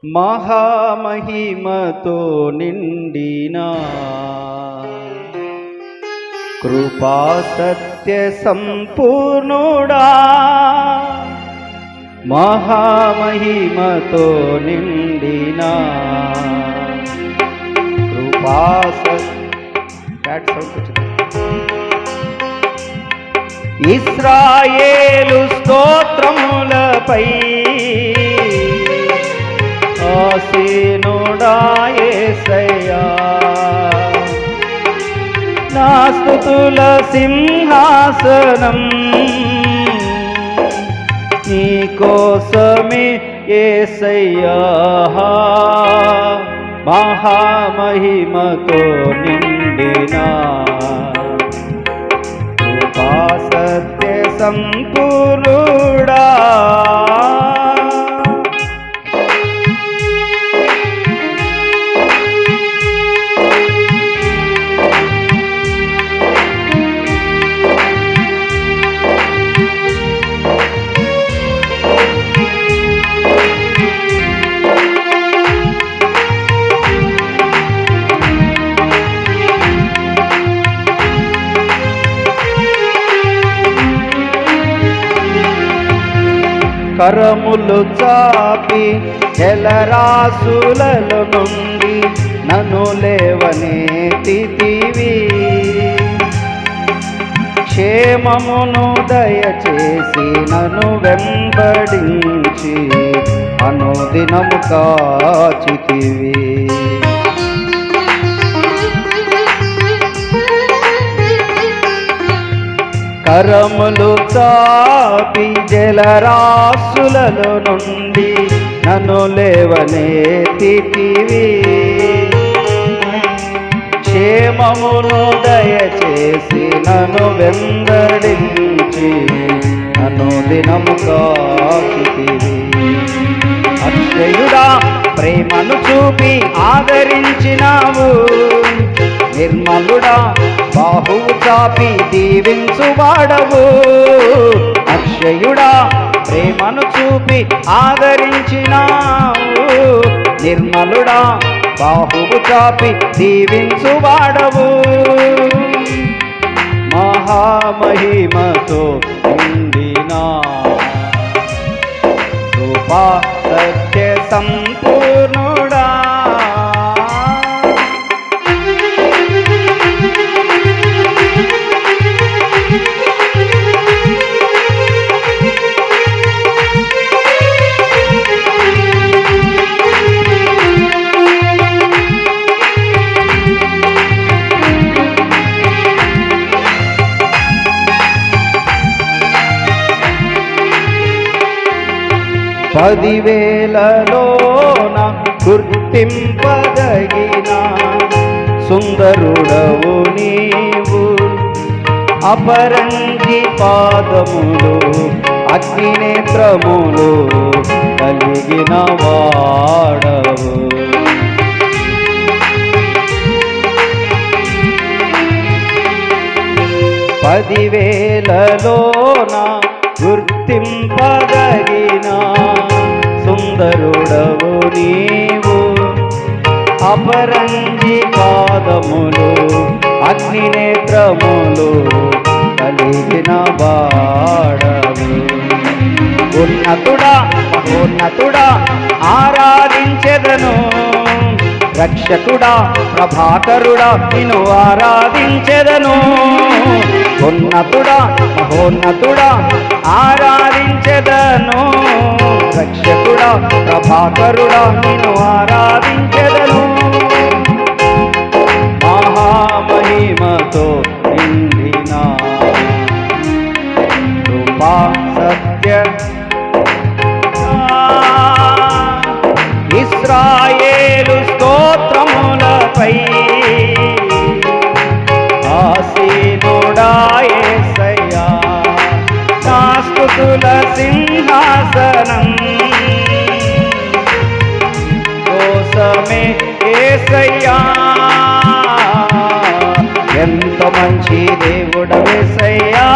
మహామహిమతో నిండిన కృపా సత్య సంపూర్ణుడా, మహామహిమతో నిండిన కృపా ఇశ్రాయేలు స్తోత్రములపై ఆసీనుడా యేసయ్యా, నా స్తుతుల సింహాసనం నీ కోసమే యేసయ్యా, మహామహిమతో నిండిన కృపా సత్య సంపూర్ణుడా. కరములు చాపి జలరాశులలో నుండి నన్ను లేవనెత్తితివి, క్షేమమును దయచేసి నన్ను వెంబడించి అనుదినము కాచితివి. కరములు చాపి జలరాశులలో నుండి నన్ను లేవనెత్తితివి, క్షేమమును దయచేసి నన్ను వెంబడించి అనుదినము కాచితివి. అక్షయుడా ప్రేమను చూపి ఆదరించినావు, నిర్మలుడా బాహువు చాపి దీవించువాడవు. అక్షయుడా ప్రేమను చూపి ఆదరించినావు, నిర్మలుడా బాహువు చాపి దీవించువాడవు. మహామహిమతో నిండిన కృపా సత్య సంపూర్ణుడా, పదివేలలోన గుర్తింపదగిన సుందరుడవు నీవు, అపరంజి పాదములు అగ్నినేత్రములు కలిగిన వాడవు. పదివేలలోన గుర్తింపదగిన సుందరుడవు నీవు, అపరంజి పాదములు అగ్నినేత్రములు కలిగిన వాడవు. ఉన్నతుడా మహోన్నతుడా ఆరాధించెదను, రక్షకుడా ప్రభాకరుడా నిన్ను ఆరాధించెదను. ఉన్నతుడా మహోన్నతుడా ఆరాధించెదను, రక్షకుడా ప్రభాకరుడా నిన్ను ఆరాధించెదను. మహామహిమతో నిండిన కృపా సత్య ఇశ్రాయేలు స్తోత్రములపై ఆసీనుడా యేసయ్యా, నా స్తుతుల సింహాసనం కోసమే యేసయ్యా, ఎంత మంచి దేవుడవేసయ్యా,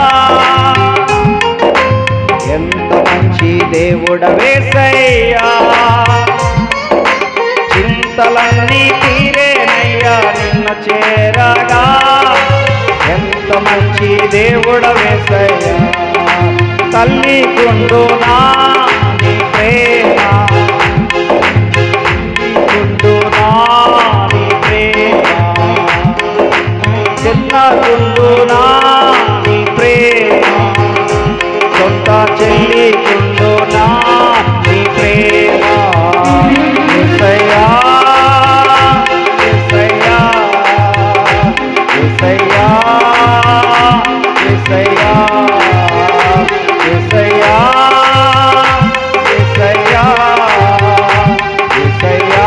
ఎంత మంచి దేవుడవేసయ్యా, మంచి దేవుడవేసయ్యా తల్లి గుండునా నీ ప్రేమ గుండునా నీ ప్రేమ చిన్న గుండునా నీ ప్రేమ సొంత చెల్లి గుండునా నీ ప్రేమ యేసయ్యా యేసయ్యా యేసయ్యా యేసయ్యా యేసయ్యా యేసయ్యా యేసయ్యా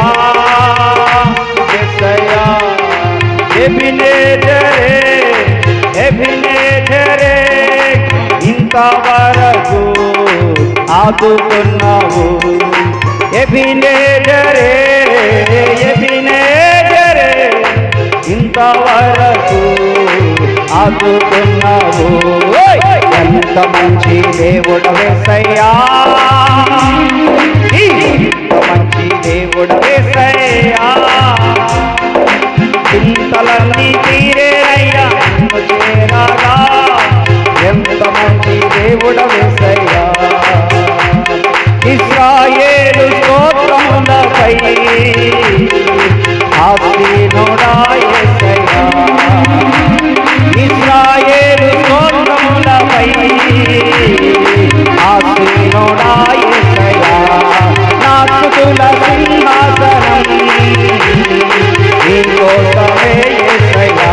యేసయ్యా ఎబినేజరే ఎబినేజరే ఇంతవరకు ఆదుకున్నావు ఎబినేజరే ఎబినేజరే ఇంతవరకు ఆదుకున్నావు ఎంత మంచి దేవుడవేసయ్యా ఎంత మంచి దేవుడవేసయ్యా చింతలన్నీ తీరేనయ్యా నిన్ను చేరగా ఎంత మంచి దేవుడవేసయ్యా ఇశ్రాయేలు స్తోత్రములపై ఆసీనుడా యేసయ్యా ఇశ్రాయేలు స్తోత్రములపై ఆసీనుడా యేసయ్యా నా స్తుతుల సింహాసనం నీకోసమే యేసయ్యా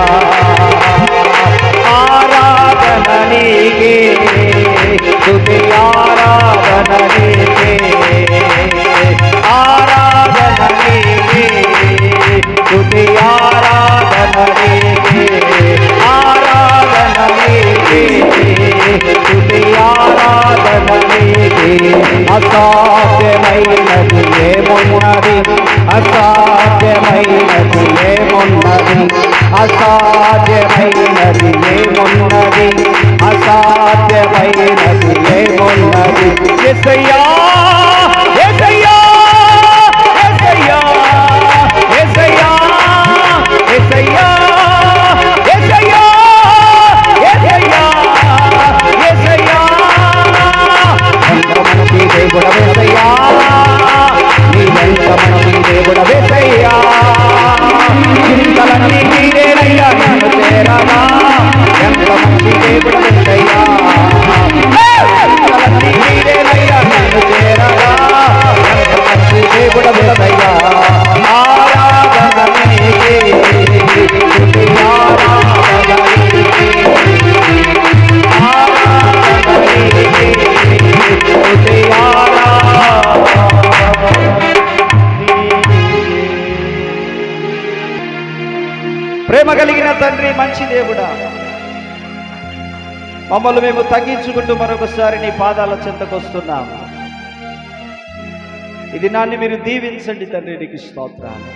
ఆరాధన నీకే స్తుతి ఆరాధన నీకే ఆరాధన నీకే స్తుతి ఆరాధన నీకే ఆరాధన నీకే స్తుతి ఆరాధన నీకే అసాధ్యమైనది ఏమున్నది అసాధ్యమైనది ఏమున్నది అసాధ్యమైనది ఏమున్నది అసాధ్యమైనది ఏమున్నది యేసయ్యా యేసయ్యా యేసయ్యా యేసయ్యా యేసయ్యా యేసయ్యా యేసయ్యా యేసయ్యా ఎంత మనకి దేవుడవేసయ్యా నీవెంత మనకి దేవుడవేసయ్యా చింతలన్నీ తీరేనయ్యా నన్ను చేరగా ఎంత మంచి దేవుడవేసయ్యా చింతలన్నీ తీరేనయ్యా నన్ను చేరగా ఎంత మంచి దేవుడవేసయ్యా ఆరాధన నీకే స్తుతి ఆరాధన నీకే ఆరాధన నీకే స్తుతి ఆరాధన ప్రేమ కలిగిన తండ్రి మంచి దేవుడా మమ్మల్ని మేము తగ్గించుకుంటూ మరొకసారి నీ పాదాల చెంతకొస్తున్నాము. ఈ దినాన్ని మీరు దీవించండి తండ్రి, నీకు స్తోత్రాలు.